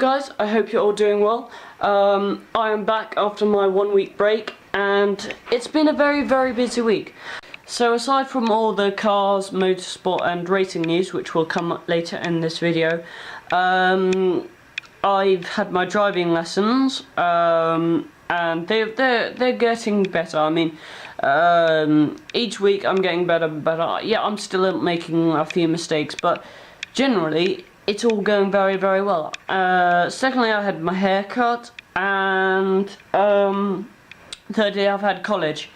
guys, I hope you're all doing well. I am back after my 1 week break and it's been a very busy week. So aside from all the cars, motorsport and racing news, which will come up later in this video, I've had my driving lessons and they're getting better. I mean, each week I'm getting better and better. Yeah, I'm still making a few mistakes, but generally it's all going very well. Secondly, I had my hair cut, and thirdly, I've had college.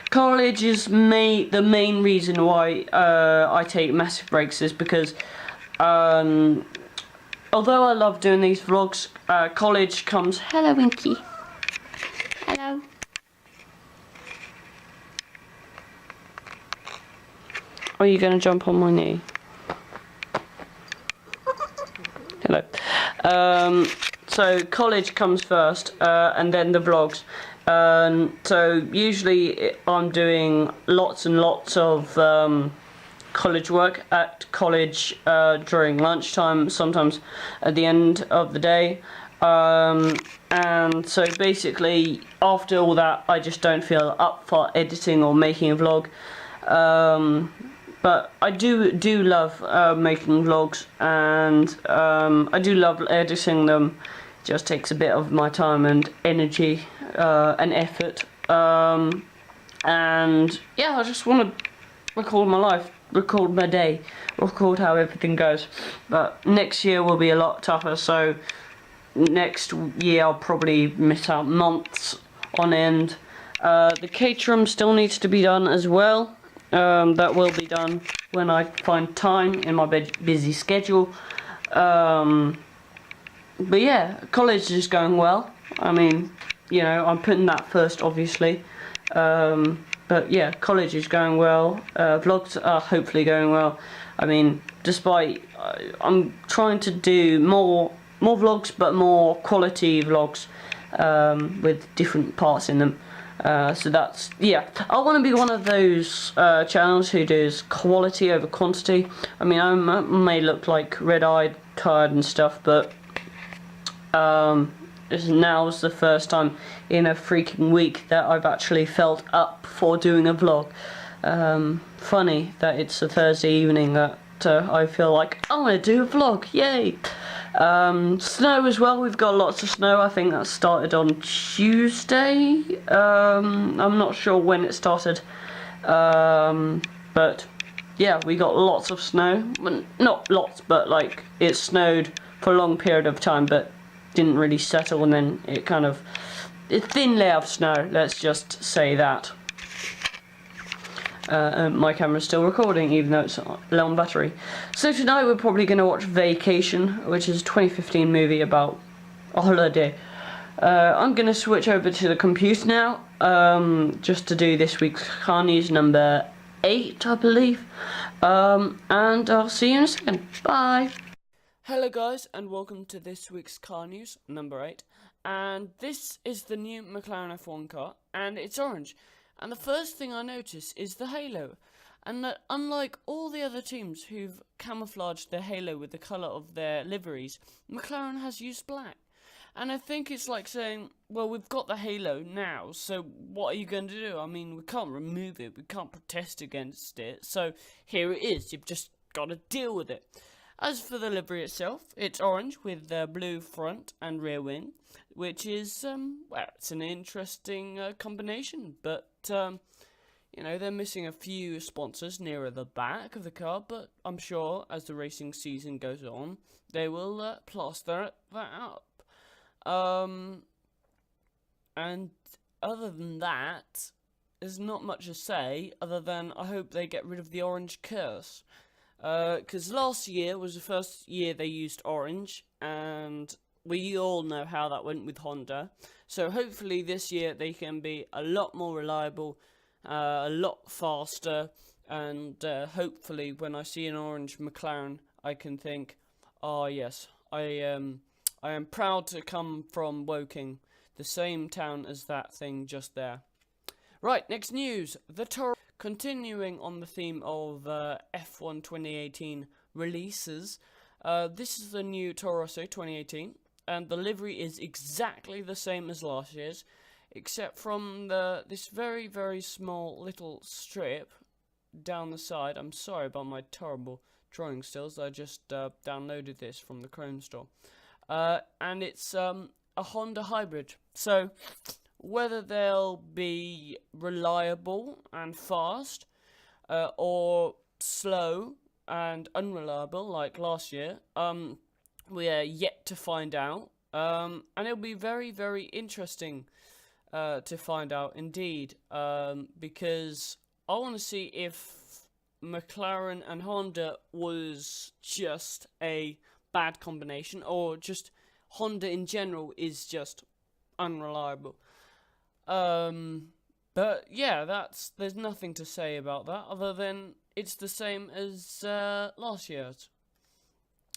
College is the main reason why I take massive breaks, is because although I love doing these vlogs, college comes. Hello, Winky. Hello. Are you going to jump on my knee? Hello. So college comes first, and then the vlogs. So usually I'm doing lots and lots of college work at college during lunchtime, sometimes at the end of the day. And so basically after all that, I just don't feel up for editing or making a vlog. But I do love making vlogs, and I do love editing them. It just takes a bit of my time and energy and effort. And yeah, I just want to record my life, record my day, record how everything goes. But next year will be a lot tougher, so next year I'll probably miss out months on end. The caterum still needs to be done as well. That will be done when I find time in my busy schedule. But yeah, college is going well. I mean, you know, I'm putting that first, obviously. But yeah, college is going well. Vlogs are hopefully going well. I mean, despite I'm trying to do more vlogs, but more quality vlogs with different parts in them. So that's, yeah, I want to be one of those channels who does quality over quantity. I mean, I may look like red-eyed, tired and stuff, but now's the first time in a freaking week that I've actually felt up for doing a vlog. Funny that it's a Thursday evening that I feel like I want to do a vlog, yay! Snow as well, we've got lots of snow. I think that started on Tuesday. I'm not sure when it started, but yeah, we got lots of snow. Well, not lots, but like it snowed for a long period of time, but didn't really settle, and then it kind of, a thin layer of snow, let's just say that. My camera's still recording, even though it's low on battery. So tonight we're probably going to watch Vacation, which is a 2015 movie about a holiday. I'm going to switch over to the computer now, just to do this week's car news number 8, I believe. And I'll see you in a second. Bye! Hello guys, and welcome to this week's car news, number 8. And this is the new McLaren F1 car, and it's orange. And the first thing I notice is the halo, and that unlike all the other teams who've camouflaged their halo with the colour of their liveries, McLaren has used black. And I think it's like saying, well, we've got the halo now, so what are you going to do? I mean, we can't remove it, we can't protest against it, so here it is, you've just got to deal with it. As for the livery itself, it's orange with the blue front and rear wing, which is, well, it's an interesting combination, but, you know, they're missing a few sponsors nearer the back of the car, but I'm sure as the racing season goes on, they will plaster that up. And other than that, there's not much to say, other than I hope they get rid of the orange curse. Because last year was the first year they used orange, and we all know how that went with Honda. So hopefully this year they can be a lot more reliable, a lot faster, and hopefully when I see an orange McLaren, I can think, oh yes, I am proud to come from Woking, the same town as that thing just there. Right, next news, the Toro. Continuing on the theme of F1 2018 releases, This is the new Toro Rosso 2018, and the livery is exactly the same as last year's, except from this very, very small little strip down the side. I'm sorry about my terrible drawing stills. I just downloaded this from the Chrome store. And it's a Honda hybrid. So whether they'll be reliable and fast, or slow and unreliable like last year, we are yet to find out. And it'll be very, very interesting to find out indeed, because I want to see if McLaren and Honda was just a bad combination, or just Honda in general is just unreliable. But yeah, there's nothing to say about that other than it's the same as last year's.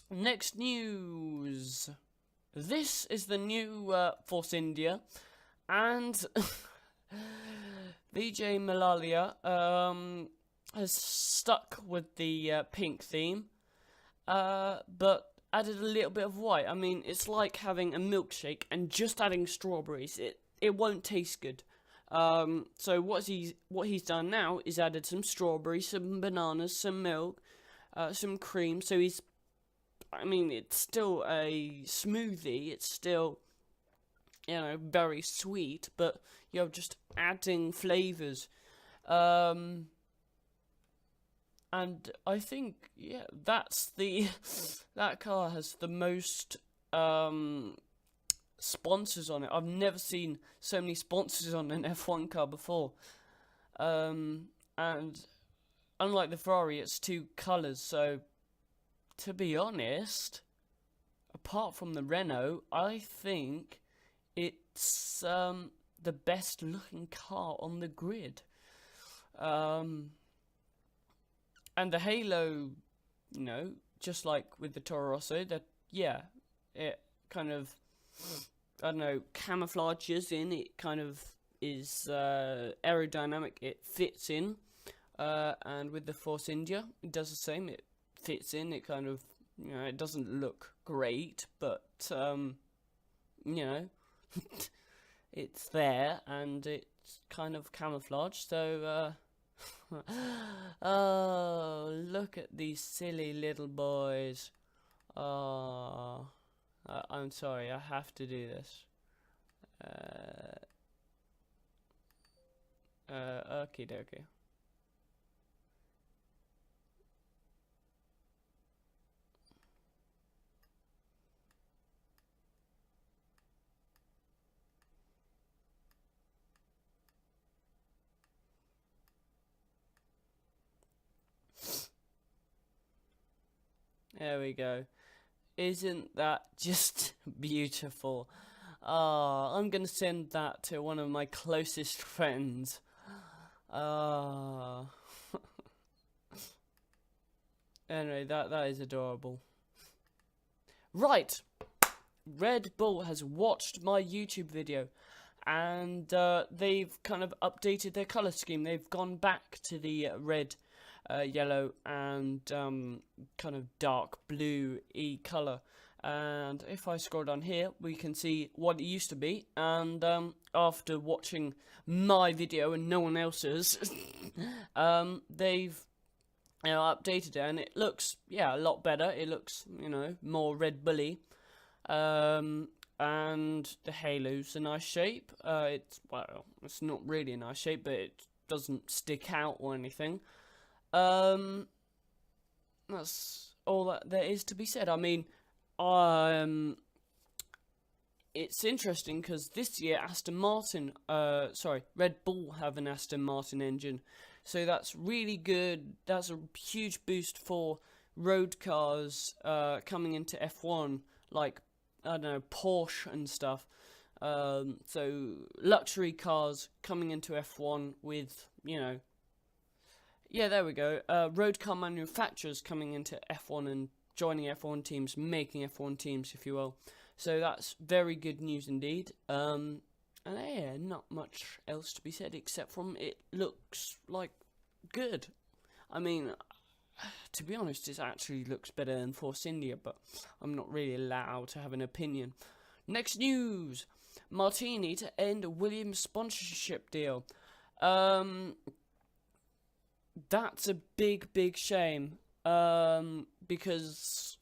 Next news. This is the new Force India, and Vijay Malalia has stuck with the pink theme, but added a little bit of white. I mean, it's like having a milkshake and just adding strawberries. It won't taste good. So what he's done now is added some strawberries, some bananas, some milk, some cream. So it's still a smoothie. It's still, very sweet, but you're just adding flavors. And I think, that car has the most sponsors on it. I've never seen so many sponsors on an F1 car before. And unlike the Ferrari, it's two colours. So, to be honest, apart from the Renault, I think it's the best looking car on the grid. And the halo, just like with the Toro Rosso, it kind of, camouflages in. It kind of is aerodynamic. It fits in. And with the Force India, it does the same. It fits in. It kind of, it doesn't look great, but, it's there, and it's kind of camouflaged, so, oh, look at these silly little boys. Oh, I'm sorry, I have to do this. Okie dokie. There we go. Isn't that just beautiful? I'm gonna send that to one of my closest friends. Anyway, that is adorable. Right, Red Bull has watched my YouTube video, and they've kind of updated their colour scheme. They've gone back to the red, yellow, and kind of dark blue-y colour. And if I scroll down here, we can see what it used to be. And after watching my video and no one else's, they've updated it, and it looks a lot better. It looks more Red Bully. And the halo's a nice shape. It's not really a nice shape, but it doesn't stick out or anything. That's all that there is to be said. I mean, it's interesting because this year Red Bull have an Aston Martin engine, so that's really good. That's a huge boost for road cars coming into F1, like Porsche and stuff. So luxury cars coming into F1 with there we go. Road car manufacturers coming into F1 and joining F1 teams, making F1 teams, if you will. So that's very good news indeed. And not much else to be said except from it looks like good. I mean, to be honest, it actually looks better than Force India, but I'm not really allowed to have an opinion. Next news. Martini to end Williams sponsorship deal. That's a big shame. Because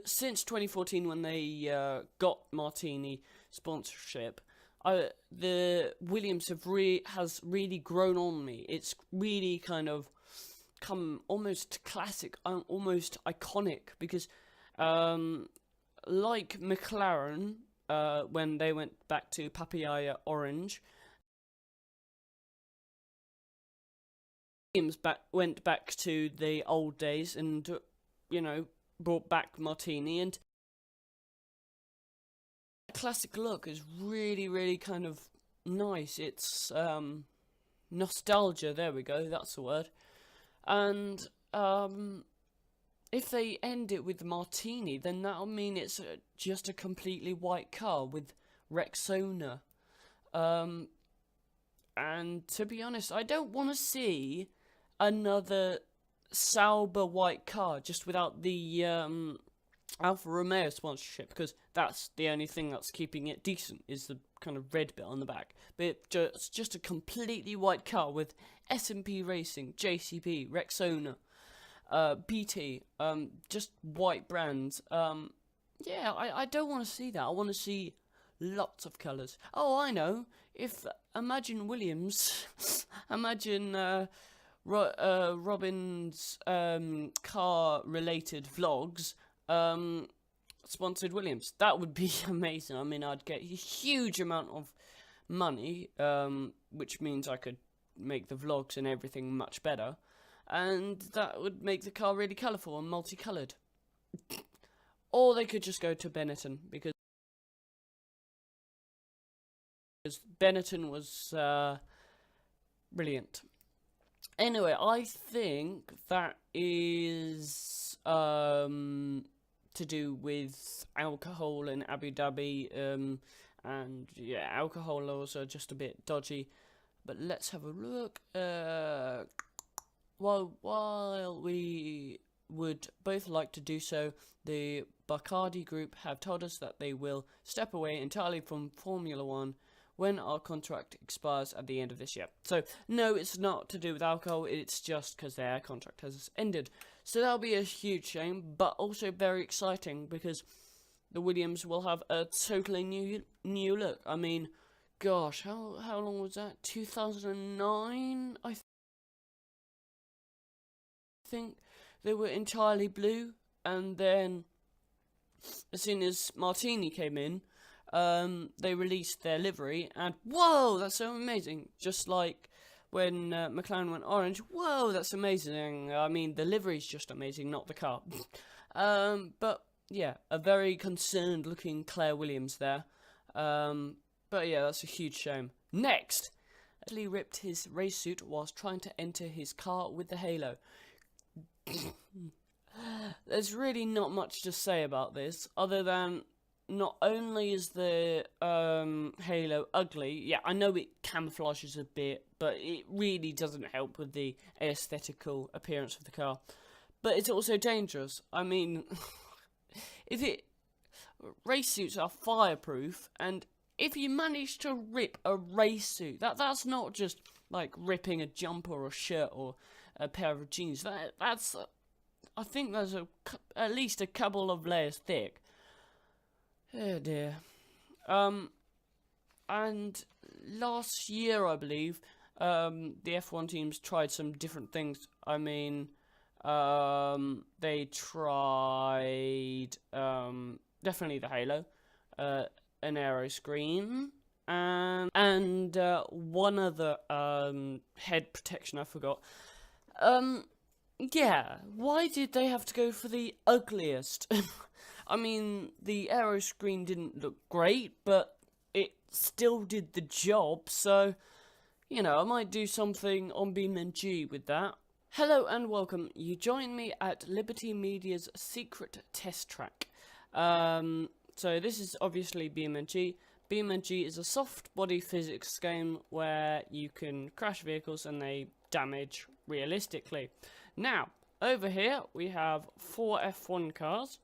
since 2014, when they got Martini sponsorship, the Williams has really grown on me. It's really kind of come almost classic, almost iconic, because like McLaren, when they went back to Papaya Orange, Williams went back to the old days and, brought back Martini, and the classic look is really kind of nice. It's nostalgia, there we go, that's the word. And if they end it with Martini, then that'll mean it's just a completely white car with Rexona. And to be honest, I don't want to see another Sauber white car just without the Alfa Romeo sponsorship, because that's the only thing that's keeping it decent, is the kind of red bit on the back. But it's just a completely white car with S&P Racing, JCB, Rexona, PT, just white brands. Yeah, I don't want to see that. I want to see lots of colours. Oh, I know. Imagine Williams, imagine Robin's car-related vlogs sponsored Williams. That would be amazing. I mean, I'd get a huge amount of money, which means I could make the vlogs and everything much better, and that would make the car really colourful and multicoloured. Or they could just go to Benetton, because Benetton was brilliant. Anyway, I think that is to do with alcohol in Abu Dhabi, and yeah, alcohol laws are just a bit dodgy. But let's have a look. While we would both like to do so, the Bacardi Group have told us that they will step away entirely from Formula One when our contract expires at the end of this year. So, no, it's not to do with alcohol, it's just because their contract has ended. So that'll be a huge shame, but also very exciting, because the Williams will have a totally new look. I mean, gosh, how long was that? 2009, I think they were entirely blue, and then as soon as Martini came in, they released their livery, and whoa, that's so amazing. Just like when McLaren went orange, whoa, that's amazing. I mean, the livery's just amazing, not the car. But yeah, a very concerned looking Claire Williams there. But yeah, that's a huge shame. Next, he ripped his race suit whilst trying to enter his car with the halo. There's really not much to say about this, other than not only is the halo ugly, yeah, I know it camouflages a bit, but it really doesn't help with the aesthetical appearance of the car. But it's also dangerous. I mean, race suits are fireproof, and if you manage to rip a race suit, that's not just like ripping a jumper or shirt or a pair of jeans. That's I think there's at least a couple of layers thick. Oh dear. And last year, I believe, the F1 teams tried some different things. I mean, they tried definitely the halo, an aero screen, and one other head protection I forgot. Yeah, why did they have to go for the ugliest? I mean, the aero screen didn't look great, but it still did the job, so, you know, I might do something on BeamNG with that. Hello and welcome. You join me at Liberty Media's secret test track. So this is obviously BeamNG. BeamNG is a soft body physics game where you can crash vehicles and they damage realistically. Now, over here we have 4 F1 cars.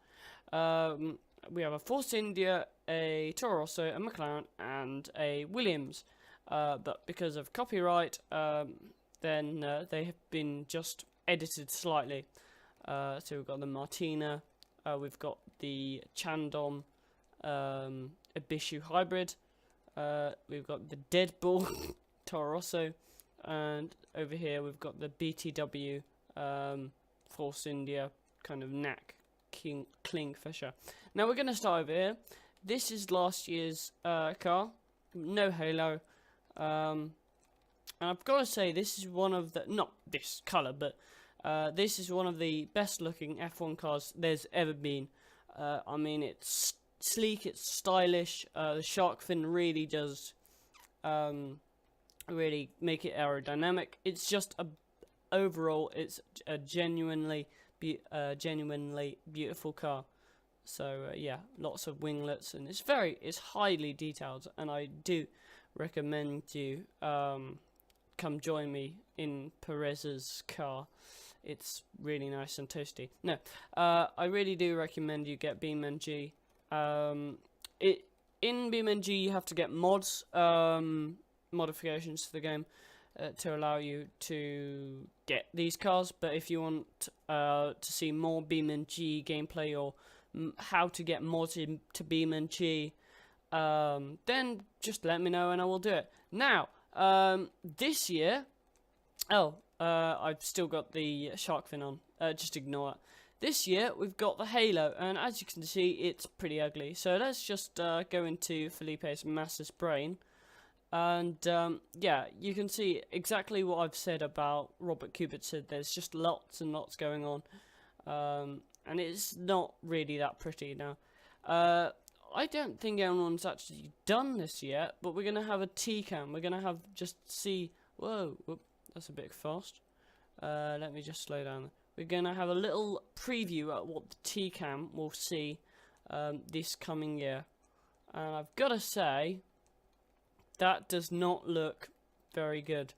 We have a Force India, a Toro Rosso, a McLaren, and a Williams. But because of copyright, then they have been just edited slightly. So we've got the Martina, we've got the Chandon Ibishu Hybrid, we've got the Deadpool Toro Rosso, and over here we've got the BTW Force India kind of knack Kingfisher. Now we're going to start over here. This is last year's car, no halo, and I've got to say this is one of the, not this colour, but this is one of the best looking F1 cars there's ever been. I mean, it's sleek, it's stylish, the shark fin really does really make it aerodynamic. It's just overall it's a genuinely beautiful car. So yeah, lots of winglets, and it's highly detailed, and I do recommend you come join me in Perez's car. It's really nice and toasty. No, I really do recommend you get BeamNG. In BeamNG you have to get mods, modifications to the game to allow you to get these cars. But if you want to see more BeamNG gameplay, or how to get mods into BeamNG, then just let me know and I will do it. Now, this year, I've still got the shark fin on, just ignore it. This year, we've got the halo, and as you can see, it's pretty ugly. So let's just go into Felipe's master's brain, and yeah, you can see exactly what I've said about Robert Kubica. There's just lots and lots going on, and it's not really that pretty now. I don't think anyone's actually done this yet, but we're going to have a T-cam. We're going to have just see... Whoa, whoop, that's a bit fast. Let me just slow down. We're going to have a little preview at what the T-cam will see this coming year. And I've got to say, that does not look very good.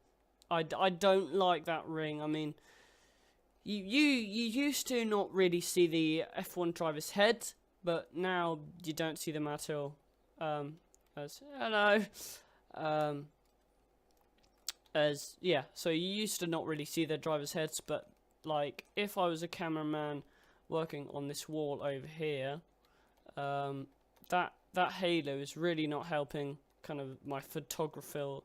I don't like that ring. I mean, you used to not really see the F1 driver's head, but now you don't see them at all. Hello. Yeah, so you used to not really see their driver's heads, but like if I was a cameraman working on this wall over here, that halo is really not helping kind of my photography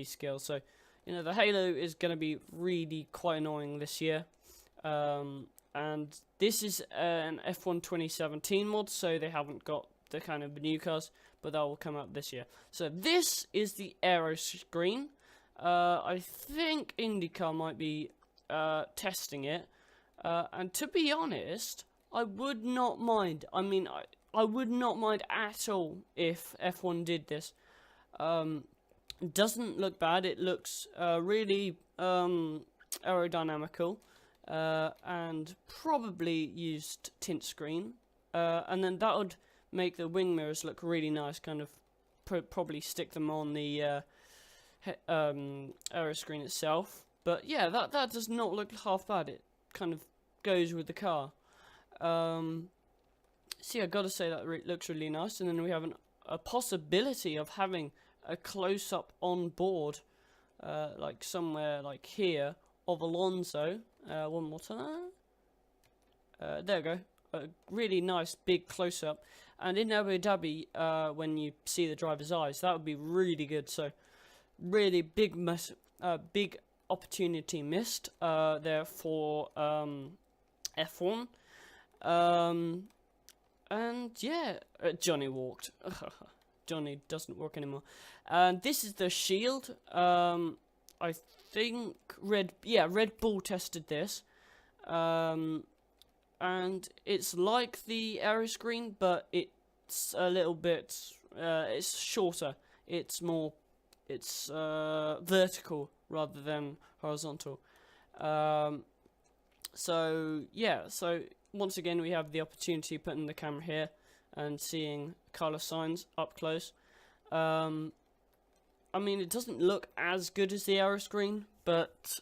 skills. So, you know, the halo is going to be really quite annoying this year. And this is an F1 2017 mod, so they haven't got the kind of new cars, but that will come out this year. So this is the aero screen. I think IndyCar might be testing it, and to be honest, I would not mind. I mean, I would not mind at all if F1 did this. It doesn't look bad. It looks really aerodynamical. And probably used tint screen, and then that would make the wing mirrors look really nice, kind of probably stick them on the aero screen itself. But yeah, that does not look half bad. It kind of goes with the car. See, I gotta say that looks really nice. And then we have a possibility of having a close-up on board, like somewhere like here, of Alonso. One more time. There we go. A really nice big close-up. And in Abu Dhabi, when you see the driver's eyes, that would be really good. So, really big opportunity missed there for F1. And yeah, Johnny walked. Johnny doesn't work anymore. And this is the shield. I think Red Bull tested this, and it's like the aero screen, but it's a little bit, it's shorter. It's more, it's vertical rather than horizontal. So yeah, so once again we have the opportunity of putting the camera here and seeing Carlos Sainz up close. I mean, it doesn't look as good as the aero screen, but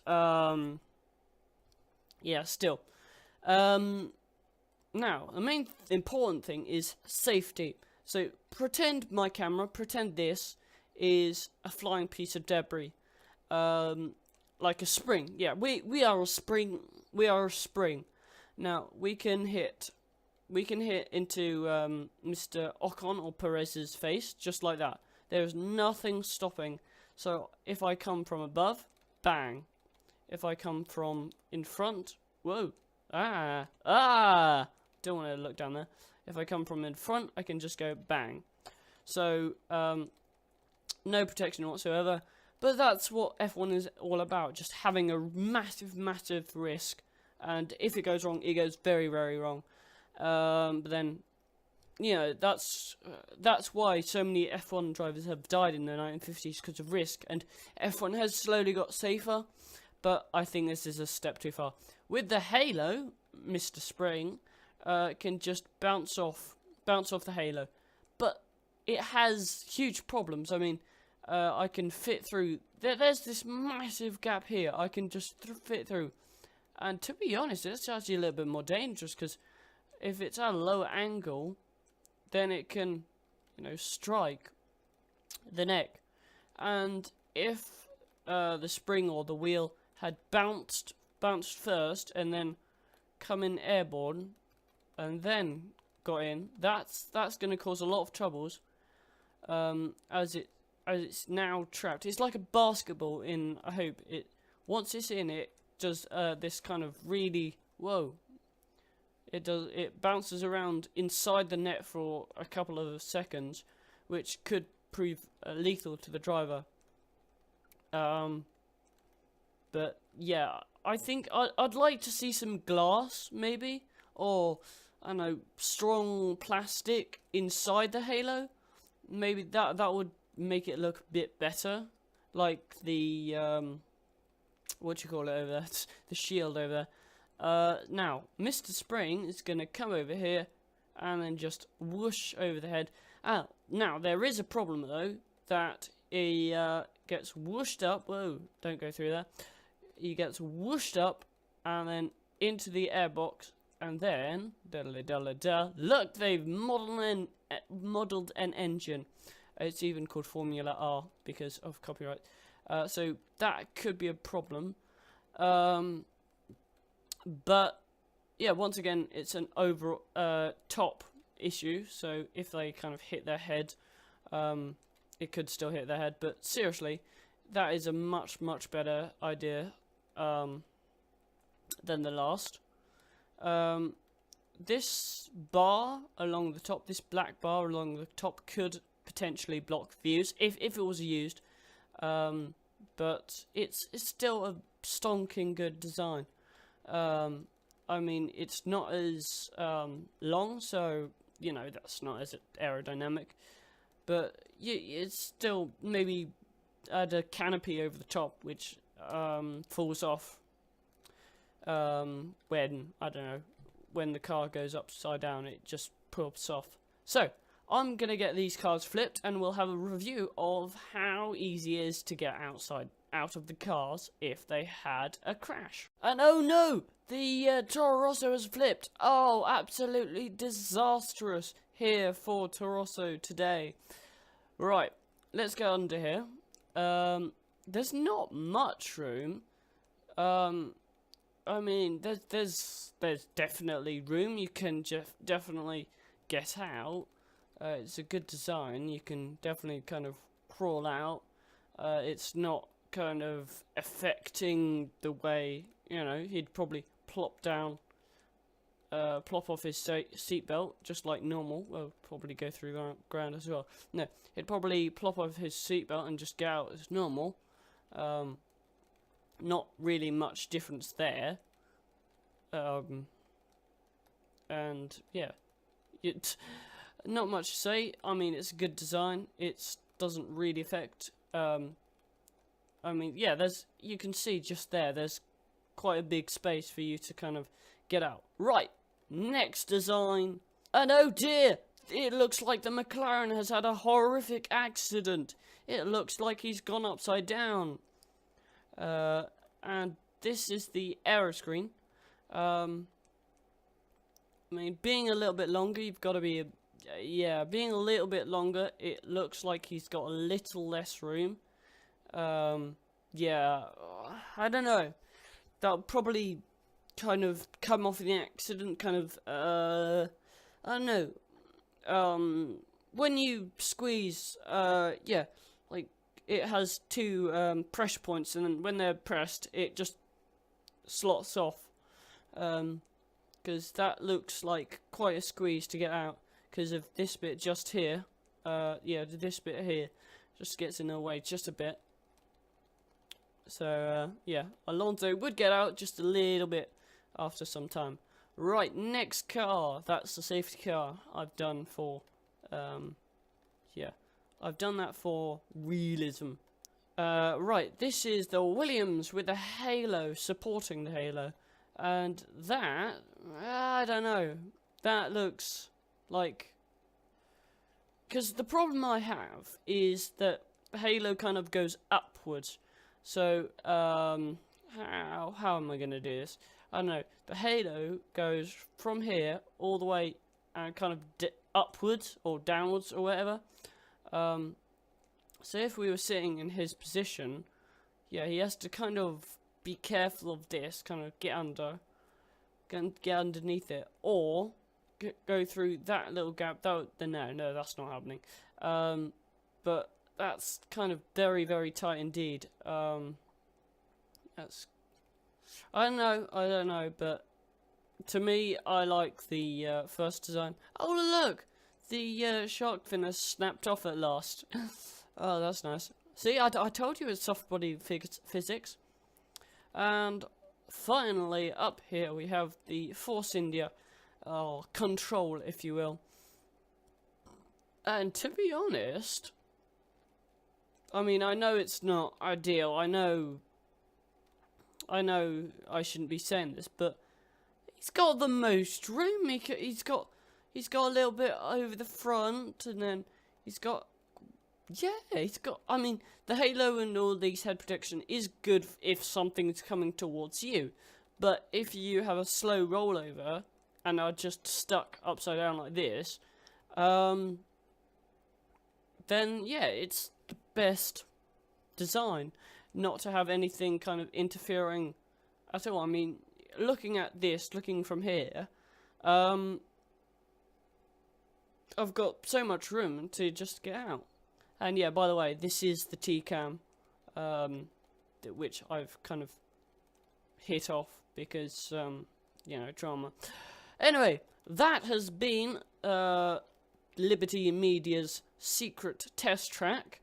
Yeah, still. Now, the main important thing is safety. So, pretend this is a flying piece of debris. Like a spring. Yeah, we are a spring. We are a spring. Now, we can hit into Mr. Ocon or Perez's face, just like that. There's nothing stopping. So, if I come from above, bang. If I come from in front, whoa. Don't want to look down there. If I come from in front, I can just go bang. So, no protection whatsoever. But that's what F1 is all about. Just having a massive, massive risk. And if it goes wrong, it goes very, very wrong. But then, you know, that's why so many F1 drivers have died in the 1950s, because of risk. And F1 has slowly got safer. But I think this is a step too far. With the halo, Mr. Spring can just bounce off the halo, but it has huge problems. I mean, I can fit through. There's this massive gap here. I can just fit through, and to be honest, it's actually a little bit more dangerous, because if it's at a lower angle, then it can, you know, strike the neck, and if the spring or the wheel had bounced first and then come in airborne and then got in, that's going to cause a lot of troubles, as it's now trapped. It's like a basketball in a hoop. Once it's in, it does this kind of really it bounces around inside the net for a couple of seconds, which could prove lethal to the driver. But yeah, I think I'd like to see some glass, maybe, or I don't know, strong plastic inside the halo. Maybe that would make it look a bit better, like the what you call it over there, the shield over there. Now, Mr. Spring is gonna come over here and then just whoosh over the head. Now there is a problem though, that he gets whooshed up. Whoa! Don't go through there. He gets whooshed up and then into the airbox, and then look, they've modelled an engine. It's even called Formula R because of copyright. So that could be a problem. But yeah, once again, it's an over top issue. So if they kind of hit their head, it could still hit their head. But seriously, that is a much better idea than the last. This bar along the top, this black bar along the top, could potentially block views if it was used. But it's still a stonking good design. I mean, it's not as long, so you know that's not as aerodynamic. But it's still maybe add a canopy over the top, which falls off when, I don't know, when the car goes upside down, it just pops off. So I'm gonna get these cars flipped, and we'll have a review of how easy it is to get out of the cars if they had a crash. And oh no, the Toro Rosso has flipped. Oh, absolutely disastrous here for Toro Rosso today. Right, let's go under here. There's not much room. I mean, there's definitely room. You can definitely get out. It's a good design. You can definitely kind of crawl out. It's not kind of affecting the way, you know, he'd probably plop off his seatbelt just like normal. Well, probably go through the ground as well. No, he'd probably plop off his seatbelt and just get out as normal. Not really much difference there. And yeah, it's not much to say. I mean, it's a good design. It doesn't really affect. I mean, yeah, you can see just there's quite a big space for you to kind of get out. Right, next design. And oh dear, it looks like the McLaren has had a horrific accident. It looks like he's gone upside down. And this is the error screen. I mean, being a little bit longer, you've got to be, yeah, being a little bit longer, it looks like he's got a little less room. Yeah, I don't know. That'll probably kind of come off in the accident, kind of, I don't know. When you squeeze, yeah, like, it has two, pressure points, and then when they're pressed, it just slots off. Because that looks like quite a squeeze to get out, because of this bit just here. Yeah, this bit here just gets in the way just a bit. So, yeah, Alonso would get out just a little bit after some time. Right, next car. That's the safety car I've done for, yeah, I've done that for realism. Right, this is the Williams with the halo, supporting the halo. And that, I don't know, that looks like, because the problem I have is that the halo kind of goes upwards. So, how am I going to do this? I don't know. The halo goes from here all the way and kind of upwards or downwards or whatever. So if we were sitting in his position, yeah, he has to kind of be careful of this, kind of get underneath it, or go through that little gap. No, that's not happening. But that's kind of very, very tight indeed. That's, I don't know, but to me, I like the first design. Oh look, the shark fin has snapped off at last. Oh, that's nice. See, I told you it's soft body physics. And finally, up here we have the Force India control, if you will. And to be honest, I mean, I know it's not ideal. I know I shouldn't be saying this, but he's got the most room. He's got a little bit over the front, and then he's got. Yeah, I mean, the halo and all these head protection is good if something's coming towards you. But if you have a slow rollover and are just stuck upside down like this, then yeah, it's the best design not to have anything kind of interfering at all. I mean, looking at this, looking from here, I've got so much room to just get out. And yeah, by the way, this is the T-cam, which I've kind of hit off because, you know, drama. Anyway, that has been Liberty Media's secret test track.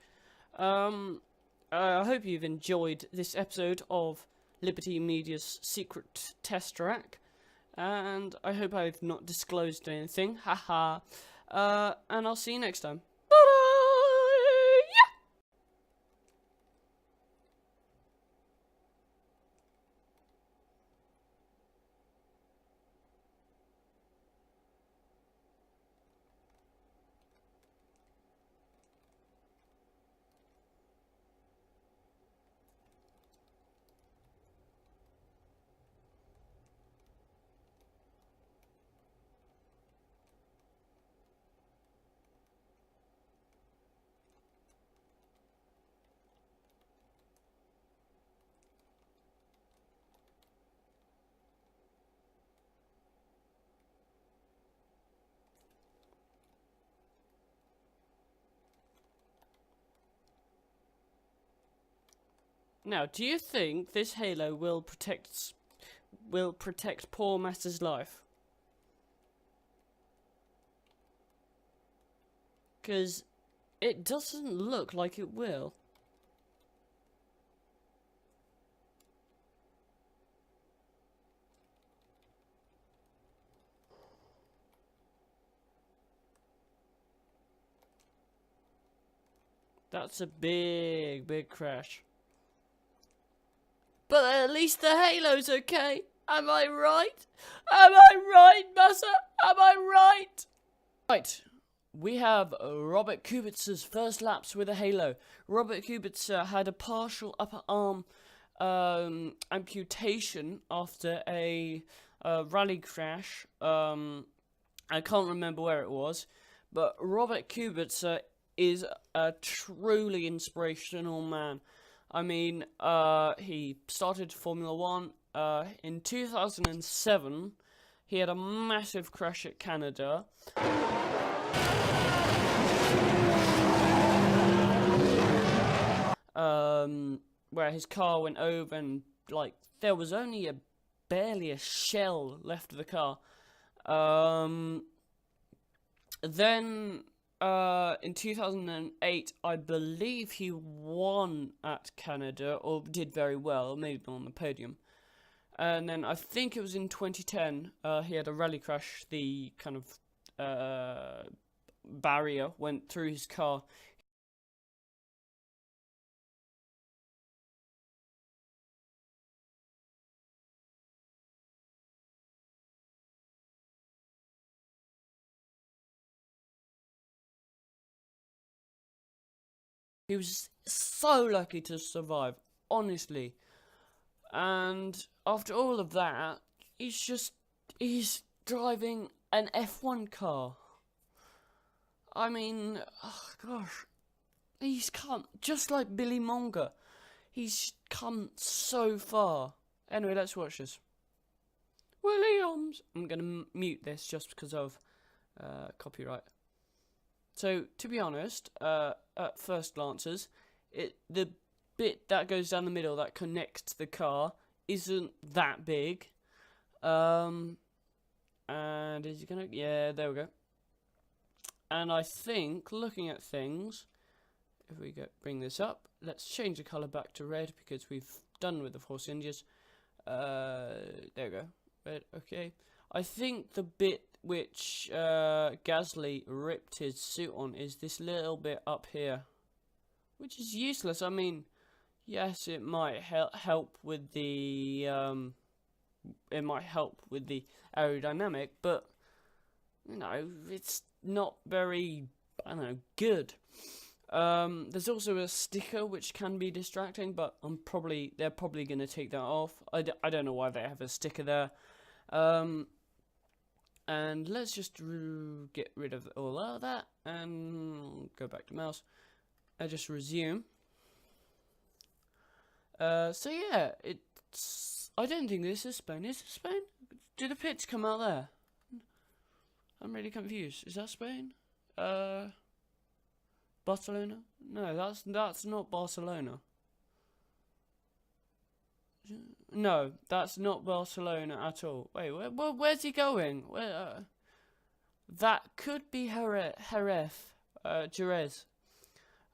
I hope you've enjoyed this episode of Liberty Media's secret test track. And I hope I've not disclosed anything. Haha. And I'll see you next time. Now, do you think this halo will protect Paul Master's life? Because it doesn't look like it will. That's a big, big crash. But at least the halo's okay. Am I right? Am I right, Massa? Am I right? Right. We have Robert Kubica's first laps with a halo. Robert Kubica had a partial upper arm amputation after a a rally crash. I can't remember where it was, but Robert Kubica is a truly inspirational man. I mean, he started Formula 1 in 2007. He had a massive crash at Canada. Where his car went over and, like, there was only barely a shell left of the car. Then, in 2008, I believe he won at Canada, or did very well, maybe on the podium. And then I think it was in 2010, he had a rally crash. The kind of barrier went through his car. He was so lucky to survive, honestly. And after all of that, he's driving an F1 car. I mean, oh gosh, he's come, just like Billy Monger, he's come so far. Anyway, let's watch this. Williams! I'm going to mute this just because of copyright. So, to be honest, at first glances, the bit that goes down the middle that connects the car isn't that big. And is he gonna? Yeah, there we go. And I think, looking at things, if we bring this up, let's change the colour back to red because we've done with the Force Indias. There we go. Red, okay. I think the bit which Gasly ripped his suit on is this little bit up here, which is useless. I mean, yes, it might help with the aerodynamic, but you know, it's not very, I don't know, good. There's also a sticker which can be distracting, but they're probably going to take that off. I don't know why they have a sticker there. And let's just get rid of all of that and go back to mouse and just resume. So yeah, I don't think this is Spain. Is it Spain? Do the pits come out there? I'm really confused. Is that Spain? Barcelona? No, that's not Barcelona. No, that's not Barcelona at all. Wait, where's he going? That could be Jerez.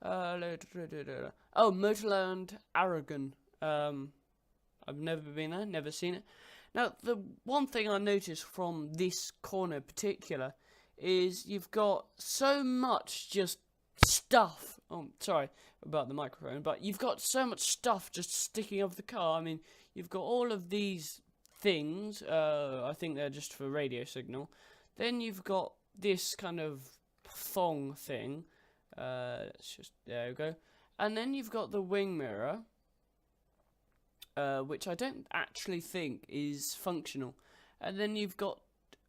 Oh, Motorland Aragon. I've never been there, never seen it. Now, the one thing I noticed from this corner in particular is you've got so much just stuff. Oh, sorry about the microphone, but you've got so much stuff just sticking over the car. I mean, you've got all of these things. I think they're just for radio signal. Then you've got this kind of thong thing. Let's just, there we go. And then you've got the wing mirror, which I don't actually think is functional. And then you've got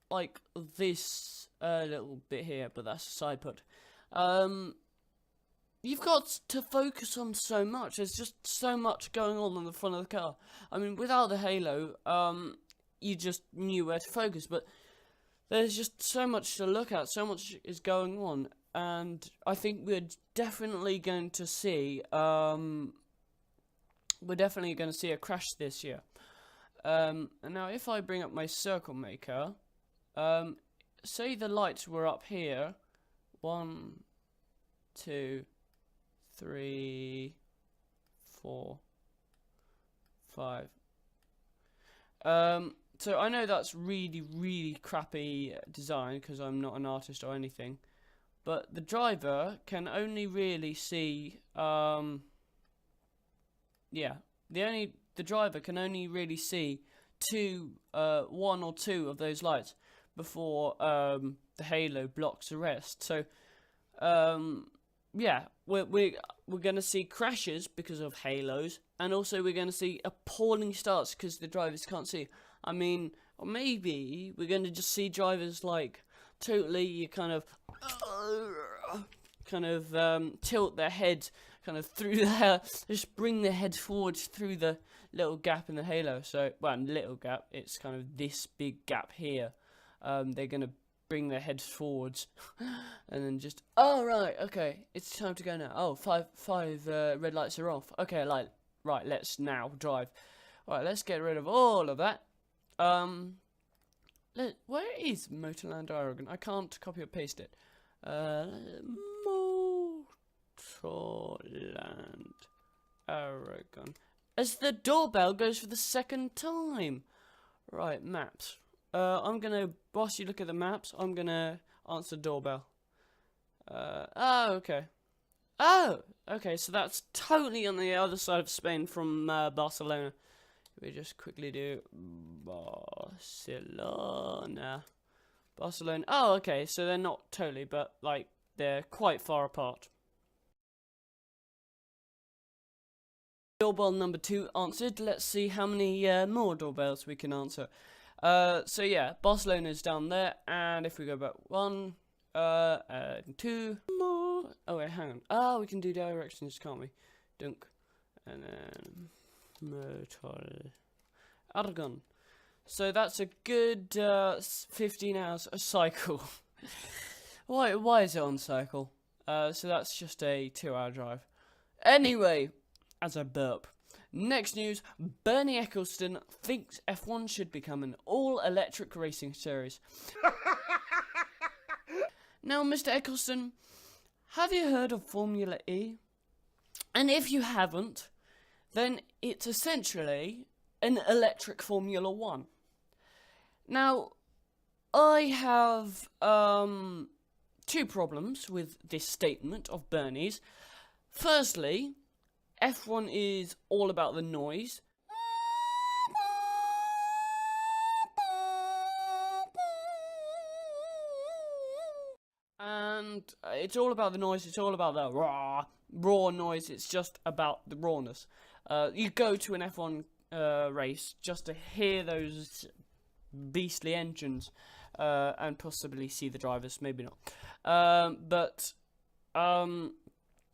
like this little bit here, but that's a side put. You've got to focus on so much. There's just so much going on the front of the car. I mean, without the halo, you just knew where to focus. But there's just so much to look at. So much is going on. And I think we're definitely going to see a crash this year. And now if I bring up my circle maker, say the lights were up here. 1, 2, 3, 4, 5. So I know that's really crappy design because I'm not an artist or anything, but the driver can only really see the driver can only really see one or two of those lights before the halo blocks the rest. So yeah, we're going to see crashes because of halos, and also we're going to see appalling starts because the drivers can't see. I mean, Or maybe we're going to just see drivers like totally tilt their head kind of through the just bring their heads forwards through the little gap in the halo. So, well, little gap, it's kind of this big gap here. They're going to bring their heads forwards and then just, oh right, okay, it's time to go now. Oh, five red lights are off. Okay, right, let's now drive. Alright, let's get rid of all of that. Where is Motorland Oregon? I can't copy or paste it. Motorland Oregon. As the doorbell goes for the second time. Right, maps. Whilst you look at the maps, I'm gonna answer doorbell. Okay. Oh, okay, so that's totally on the other side of Spain from Barcelona. We just quickly do Barcelona. Oh, okay, so they're not totally, but like they're quite far apart. Doorbell number 2 answered. Let's see how many more doorbells we can answer. So yeah, Barcelona's down there, and if we go back 1, 2 more. Oh wait, hang on. Oh, we can do directions, can't we? Dunk, and then Motor Aragon. So that's a good 15 hours a cycle. Why is it on cycle? So that's just a 2-hour drive. Anyway, as I burp. Next news, Bernie Ecclestone thinks F1 should become an all-electric racing series. Now, Mr. Ecclestone, have you heard of Formula E? And if you haven't, then it's essentially an electric Formula 1. Now, I have 2 problems with this statement of Bernie's. Firstly, F1 is all about the noise. And it's all about the noise, it's all about the raw noise, it's just about the rawness. You go to an F1 race just to hear those beastly engines and possibly see the drivers, maybe not.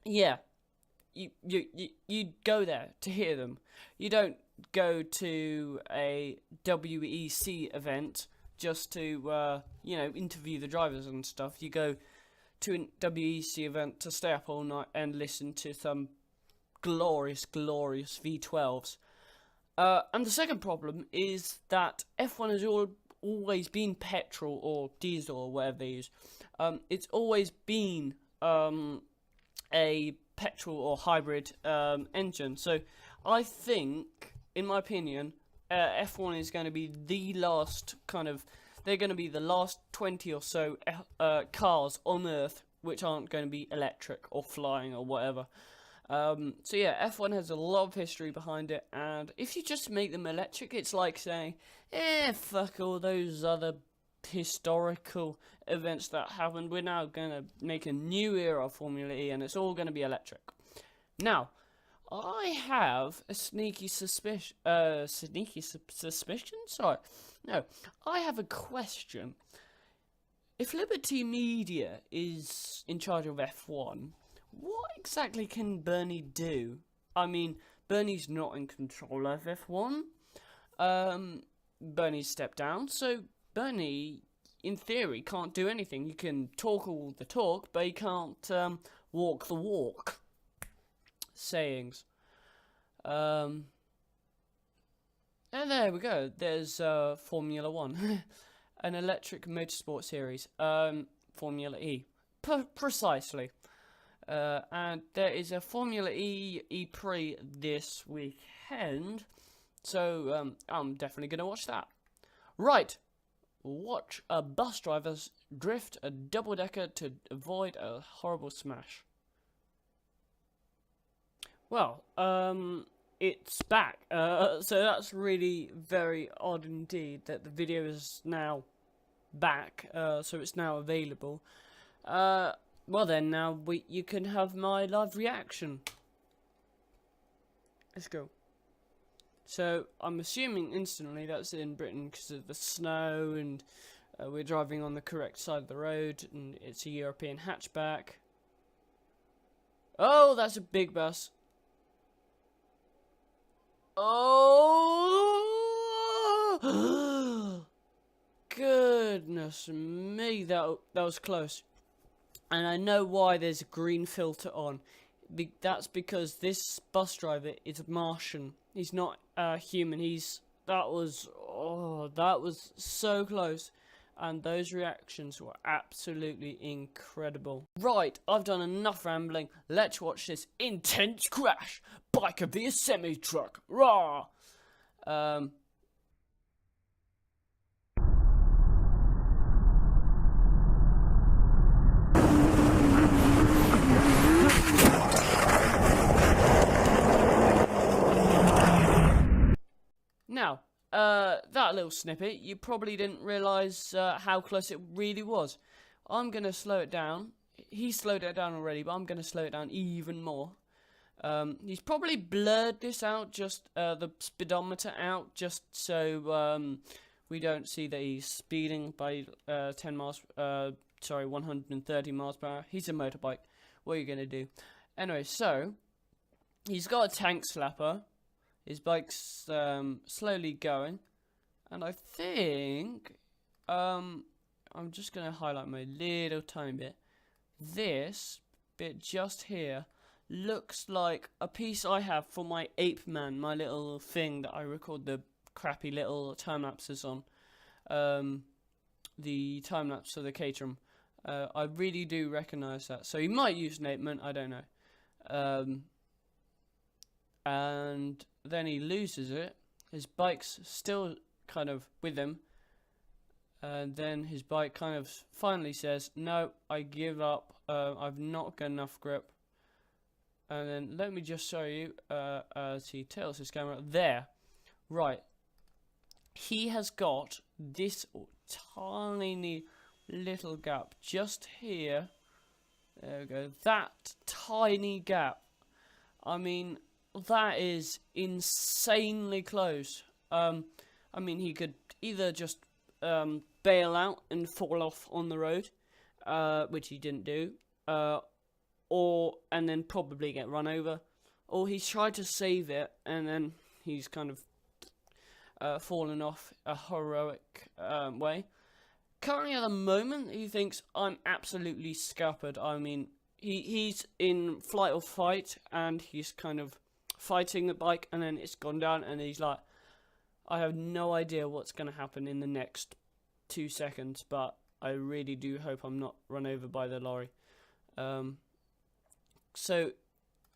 Yeah. You go there to hear them. You don't go to a WEC event just to interview the drivers and stuff. You go to a WEC event to stay up all night and listen to some glorious V12s. And the second problem is that F1 has always been petrol or diesel or whatever they use. It's always been a petrol or hybrid engine. So I think, in my opinion, F1 is going to be the last they're going to be the last 20 or so cars on Earth which aren't going to be electric or flying or whatever. So yeah, F1 has a lot of history behind it, and if you just make them electric, it's like saying, fuck all those other historical events that happened. We're now going to make a new era of Formula E, and it's all going to be electric. Now, I have a sneaky suspicion. Sorry, no, I have a question. If Liberty Media is in charge of F1, what exactly can Bernie do? I mean, Bernie's not in control of F1. Bernie's stepped down, so Bernie, in theory, can't do anything. You can talk all the talk, but he can't walk the walk. Sayings. And there we go. There's Formula 1. An electric motorsport series. Formula E. Precisely. And there is a Formula E Prix this weekend. So I'm definitely going to watch that. Right. Watch a bus driver drift a double-decker to avoid a horrible smash. Well, it's back. So that's really very odd indeed that the video is now back. So it's now available. Well then, now you can have my live reaction. Let's go. So I'm assuming instantly that's in Britain because of the snow, and we're driving on the correct side of the road, and it's a European hatchback. Oh, that's a big bus. Oh, goodness me, that was close. And I know why there's a green filter on. That's because this bus driver is Martian. He's not human. That was so close. And those reactions were absolutely incredible. Right, I've done enough rambling. Let's watch this intense crash. Biker via semi-truck. Rah! Now, that little snippet, you probably didn't realise how close it really was. I'm going to slow it down. He slowed it down already, but I'm going to slow it down even more. He's probably blurred this out, just the speedometer out, just so we don't see that he's speeding by 130 miles per hour. He's a motorbike. What are you going to do? Anyway, so he's got a tank slapper. His bike's slowly going, and I think I'm just going to highlight my little tiny bit. This bit just here looks like a piece I have for my Ape Man, my little thing that I record the crappy little time lapses on. The time lapse of the Caterham. I really do recognise that. So he might use an Ape Man, I don't know. And then he loses it. His bike's still kind of with him. And then his bike kind of finally says, no, I give up. I've not got enough grip. And then let me just show you as he tilts his camera. There. Right. He has got this tiny little gap just here. There we go. That tiny gap. I mean, that is insanely close. I mean, he could either just bail out and fall off on the road, which he didn't do, and then probably get run over, or he's tried to save it and then he's kind of fallen off a heroic way. Currently at the moment he thinks I'm absolutely scuppered. I mean, he's in flight or fight, and he's kind of fighting the bike, and then it's gone down, and he's like, I have no idea what's going to happen in the next 2 seconds, but I really do hope I'm not run over by the lorry. So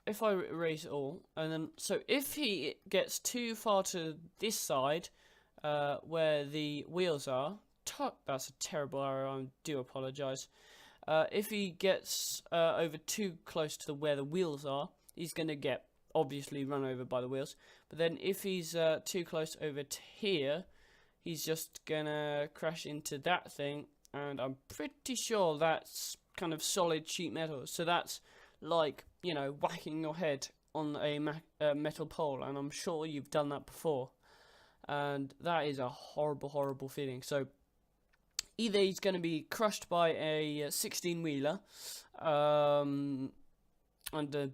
if I erase it all, and then, so if he gets too far to this side, where the wheels are, that's a terrible error, I do apologise. If he gets over too close to where the wheels are, he's going to get obviously run over by the wheels. But then if he's too close over to here, he's just gonna crash into that thing, and I'm pretty sure that's kind of solid sheet metal, so that's like, you know, whacking your head on a metal pole, and I'm sure you've done that before, and that is a horrible feeling. So either he's going to be crushed by a 16-wheeler under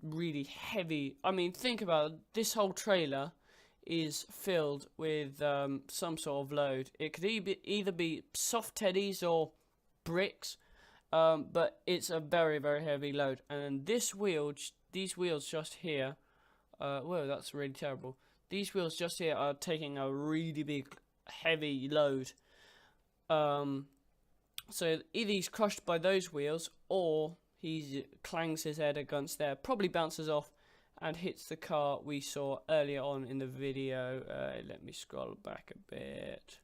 really heavy, I mean, think about it, this whole trailer is filled with some sort of load. It could either be soft teddies or bricks, but it's a very heavy load. And this wheel, these wheels just here, whoa, that's really terrible. These wheels just here are taking a really big heavy load. So either he's crushed by those wheels, or he clangs his head against there, probably bounces off and hits the car we saw earlier on in the video. Let me scroll back a bit.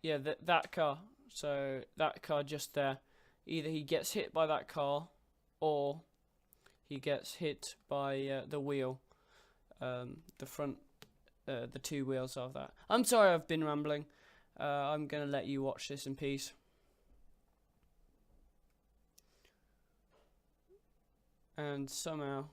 Yeah, that car. So that car just there. Either he gets hit by that car, or he gets hit by the wheel, the front, the two wheels of that. I'm sorry I've been rambling. I'm going to let you watch this in peace. And somehow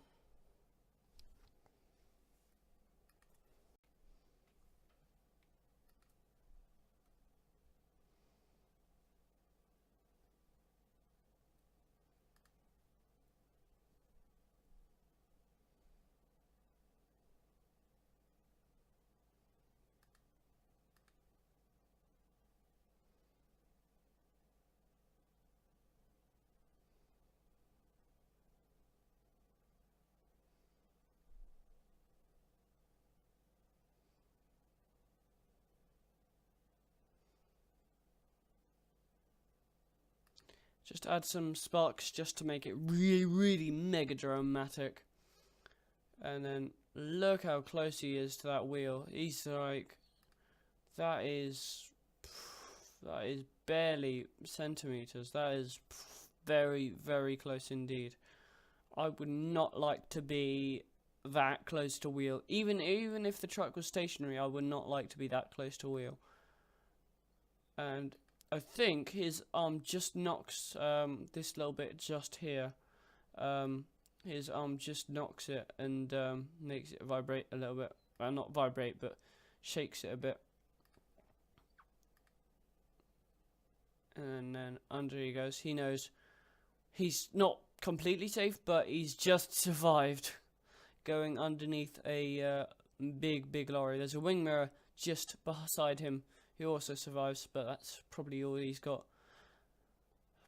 Just add some sparks just to make it really, really mega dramatic. And then look how close he is to that wheel. He's like, that is barely centimeters. That is very, very close indeed. I would not like to be that close to wheel. Even if the truck was stationary, I would not like to be that close to wheel. And I think his arm just knocks this little bit just here. His arm just knocks it and makes it vibrate a little bit. Well, not vibrate, but shakes it a bit. And then under he goes. He knows he's not completely safe, but he's just survived going underneath a big lorry. There's a wing mirror just beside him. He also survives, but that's probably all he's got.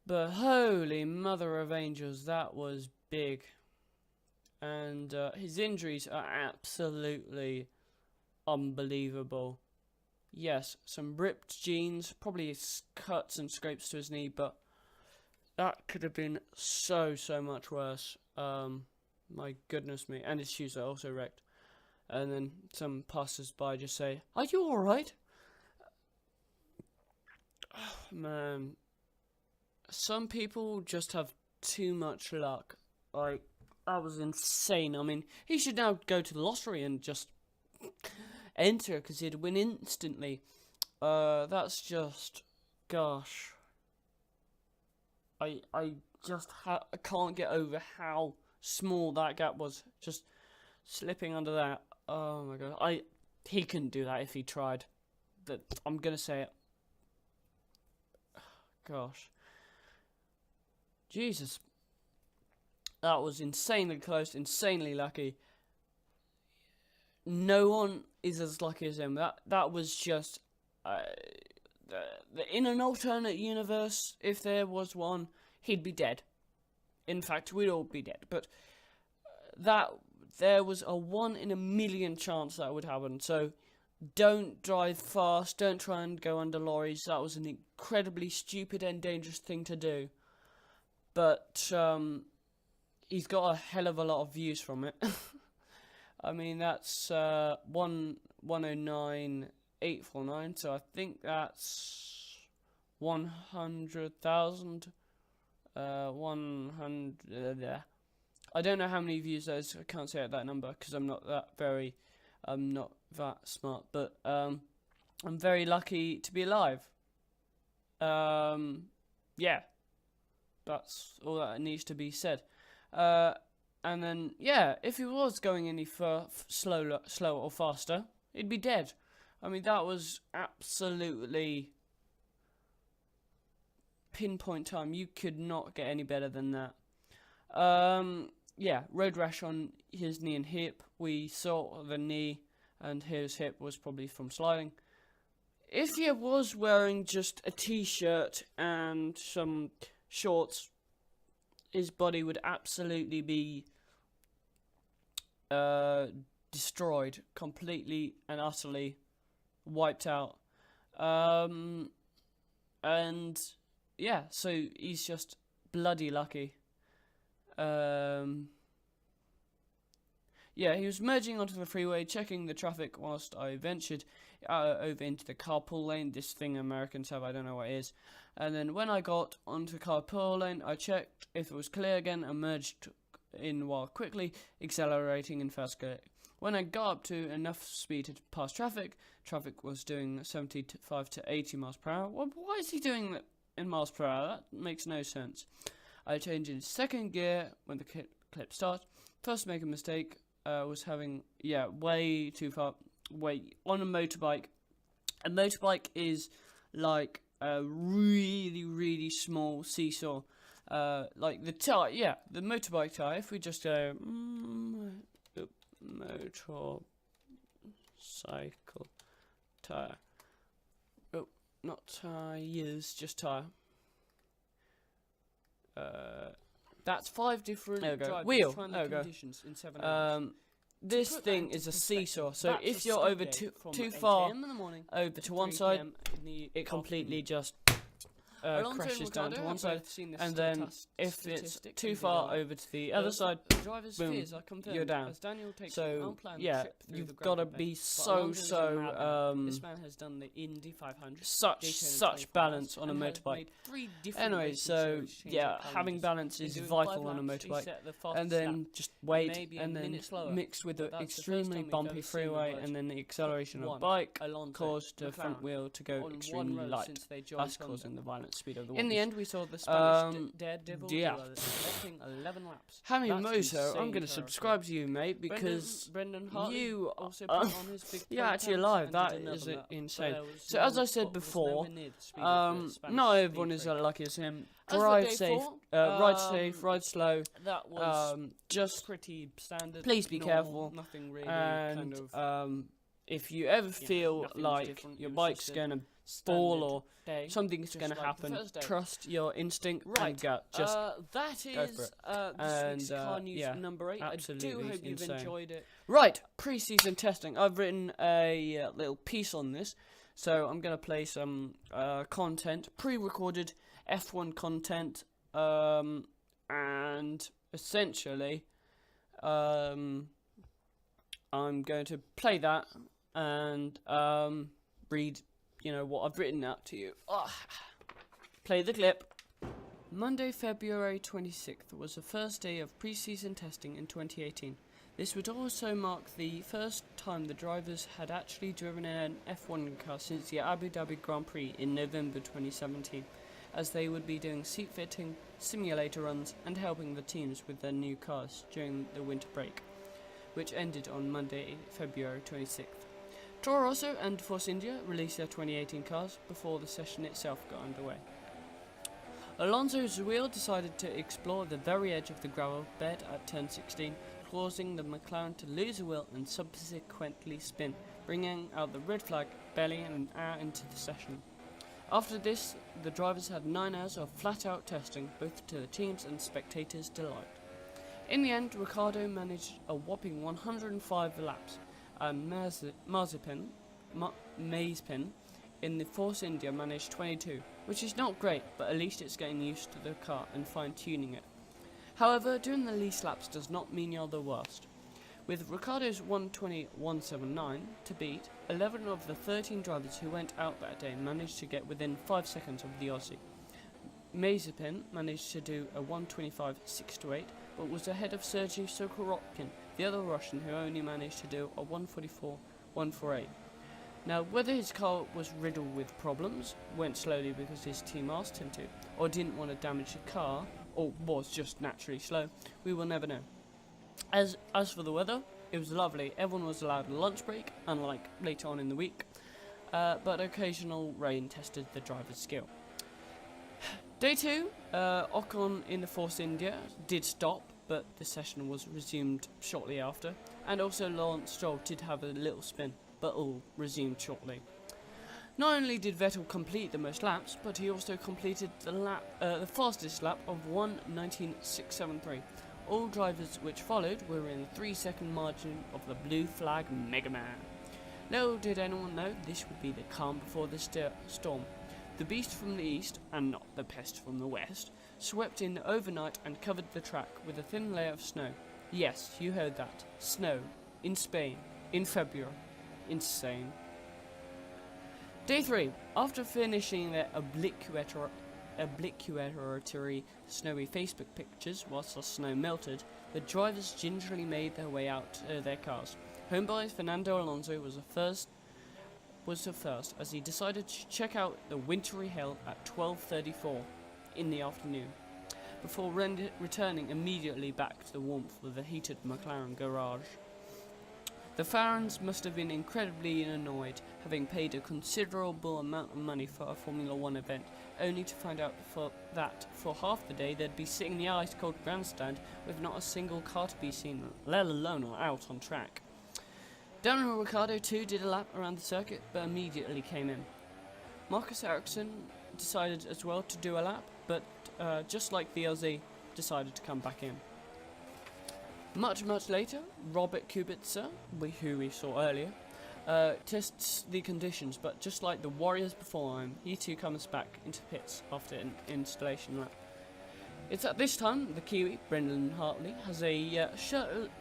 But holy mother of angels, that was big. And his injuries are absolutely unbelievable. Yes, some ripped jeans, probably cuts and scrapes to his knee, but that could have been so much worse. My goodness me. And his shoes are also wrecked. And then some passers-by just say, "Are you alright?" Oh, man. Some people just have too much luck. Like, that was insane. I mean, he should now go to the lottery and just enter, because he'd win instantly. That's just, gosh. I can't get over how small that gap was. Just slipping under that. Oh my god. He couldn't do that if he tried. I'm gonna say it. Gosh. Jesus. That was insanely close, insanely lucky. No one is as lucky as him. That was just in an alternate universe, if there was one, he'd be dead. In fact, we'd all be dead. But there was a 1 in a million chance that would happen. So don't drive fast. Don't try and go under lorries. That was an incredibly stupid and dangerous thing to do. But he's got a hell of a lot of views from it. I mean, that's 109,849, so I think that's 100,000. 100. I don't know how many views that is. I can't say that number because I'm not that smart. But I'm very lucky to be alive. Yeah, that's all that needs to be said. And then, yeah, if he was going any slower or faster, he'd be dead. I mean, that was absolutely pinpoint time. You could not get any better than that. Yeah, road rash on his knee and hip. We saw the knee and his hip was probably from sliding. If he was wearing just a t-shirt and some shorts, his body would absolutely be destroyed, completely and utterly wiped out. And yeah, so he's just bloody lucky. Yeah, he was merging onto the freeway, checking the traffic whilst I ventured over into the carpool lane. This thing Americans have, I don't know what it is. And then when I got onto the carpool lane, I checked if it was clear again and merged in while quickly accelerating in first gear. When I got up to enough speed to pass traffic was doing 75 to 80 miles per hour. Well, why is he doing that in miles per hour? That makes no sense. I changed in second gear when the clip starts. First to make a mistake, was having, way too far, on a motorbike. A motorbike is like a really, really small seesaw. Like the tire, the motorbike tire, if we just go, motorcycle tire. Oh, not tires, just tire. That's 5 different wheel. There we go. In 7 hours. This thing is a seesaw, so if you're over too far over to one side, it completely just crashes down to one side, and then if it's too far over to the other side, boom, you're down. So yeah, you've got to be such balance on a motorbike. Anyway, so yeah, having balance is vital on a motorbike, and then just wait, and then mixed with the extremely bumpy freeway, and then the acceleration of bike caused the front wheel to go extremely light, thus causing the violent speed of the wheels. In the end, we saw the Spanish daredevil collecting 11 laps. Hammy Moto, I'm going to subscribe to you, mate, because you you're actually alive. That is insane. So as I said before, not everyone is as lucky as him. Drive safe, ride slow. That was just pretty standard. Please be careful. Nothing really, and if you ever feel like your bike's gonna fall or something's gonna happen, trust your instinct and gut. Just that is this week's car news number 8. I do hope you've enjoyed it. Right, pre-season testing. I've written a little piece on this, so I'm gonna play some content, pre-recorded F1 content, and essentially, I'm going to play that and read, what I've written out to you. Play the clip. Monday, February 26th was the first day of pre-season testing in 2018. This would also mark the first time the drivers had actually driven in an F1 car since the Abu Dhabi Grand Prix in November 2017, as they would be doing seat fitting, simulator runs, and helping the teams with their new cars during the winter break, which ended on Monday, February 26th. Toro Rosso and Force India released their 2018 cars before the session itself got underway. Alonso's wheel decided to explore the very edge of the gravel bed at turn 16, causing the McLaren to lose a wheel and subsequently spin, bringing out the red flag barely an hour into the session. After this, the drivers had 9 hours of flat-out testing, both to the teams and spectators' delight. In the end, Ricciardo managed a whopping 105 laps, and Mazepin in the Force India managed 22, which is not great, but at least it's getting used to the car and fine-tuning it. However, doing the least laps does not mean you're the worst. With Ricciardo's 1:20.179 to beat, 11 of the 13 drivers who went out that day managed to get within 5 seconds of the Aussie. Mazepin managed to do a 1:25.628, but was ahead of Sergei Sokorokin, the other Russian, who only managed to do a 1:44.148. Now, whether his car was riddled with problems, went slowly because his team asked him to, or didn't want to damage the car, or was just naturally slow, we will never know. As for the weather, it was lovely. Everyone was allowed a lunch break, unlike later on in the week, but occasional rain tested the driver's skill. Day 2, Ocon in the Force India did stop, but the session was resumed shortly after, and also Lawrence Stroll did have a little spin, but all resumed shortly. Not only did Vettel complete the most laps, but he also completed the fastest lap of 1:19.673. All drivers which followed were in a 3-second margin of the blue flag Mega Man. Little did anyone know this would be the calm before the storm. The beast from the east, and not the pest from the west, swept in overnight and covered the track with a thin layer of snow. Yes, you heard that. Snow. In Spain. In February. Insane. Day 3. After finishing their obligatory snowy Facebook pictures whilst the snow melted, the drivers gingerly made their way out to their cars. Homeboy Fernando Alonso was the first, as he decided to check out the wintry hell at 12:34 in the afternoon, before returning immediately back to the warmth of the heated McLaren garage. The Farrens must have been incredibly annoyed, having paid a considerable amount of money for a Formula 1 event, only to find out that for half the day they'd be sitting in the ice-cold grandstand with not a single car to be seen, let alone out on track. Daniel Ricciardo too did a lap around the circuit, but immediately came in. Marcus Ericsson decided as well to do a lap, but just like the Aussie, decided to come back in. Much later, Robert Kubica, who we saw earlier, tests the conditions, but just like the Warriors before him, he too comes back into pits after an installation lap. It's at this time the Kiwi, Brendan Hartley, has a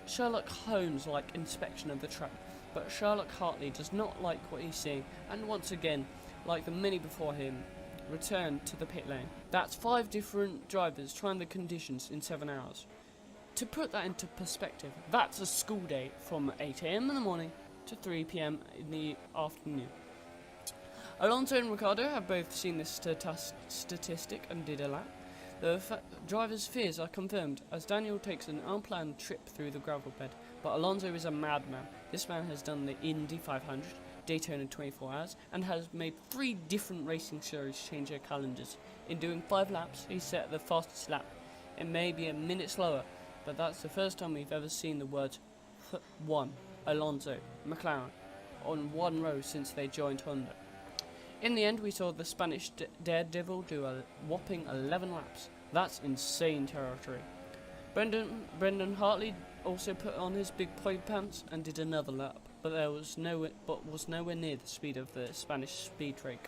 Sherlock Holmes-like inspection of the track, but Sherlock Hartley does not like what he's seeing, and once again, like the many before him, returned to the pit lane. That's 5 different drivers trying the conditions in 7 hours. To put that into perspective, that's a school day from 8 AM in the morning to 3 PM in the afternoon. Alonso and Ricciardo have both seen this statistic and did a lap. The driver's fears are confirmed as Daniel takes an unplanned trip through the gravel bed, but Alonso is a madman. This man has done the Indy 500, Daytona 24 Hours, and has made 3 different racing series change their calendars. In doing 5 laps, he set the fastest lap. It may be a minute slower, but that's the first time we've ever seen the words F1, Alonso, McLaren on one row since they joined Honda. In the end, we saw the Spanish daredevil do a whopping 11 laps. That's insane territory. Brendan Hartley also put on his big boy pants and did another lap, but was nowhere near the speed of the Spanish speed rake.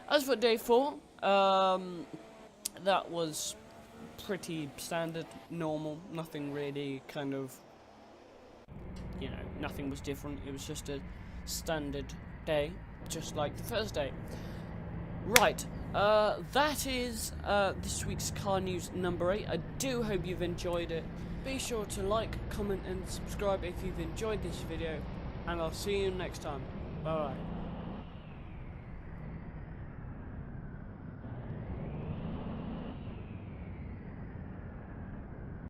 As for day 4, that was pretty standard, normal, nothing really nothing was different. It was just a standard day, just like the first day. Right, that is this week's car news number 8. I do hope you've enjoyed it. Be sure to like, comment and subscribe if you've enjoyed this video, and I'll see you next time. Bye bye.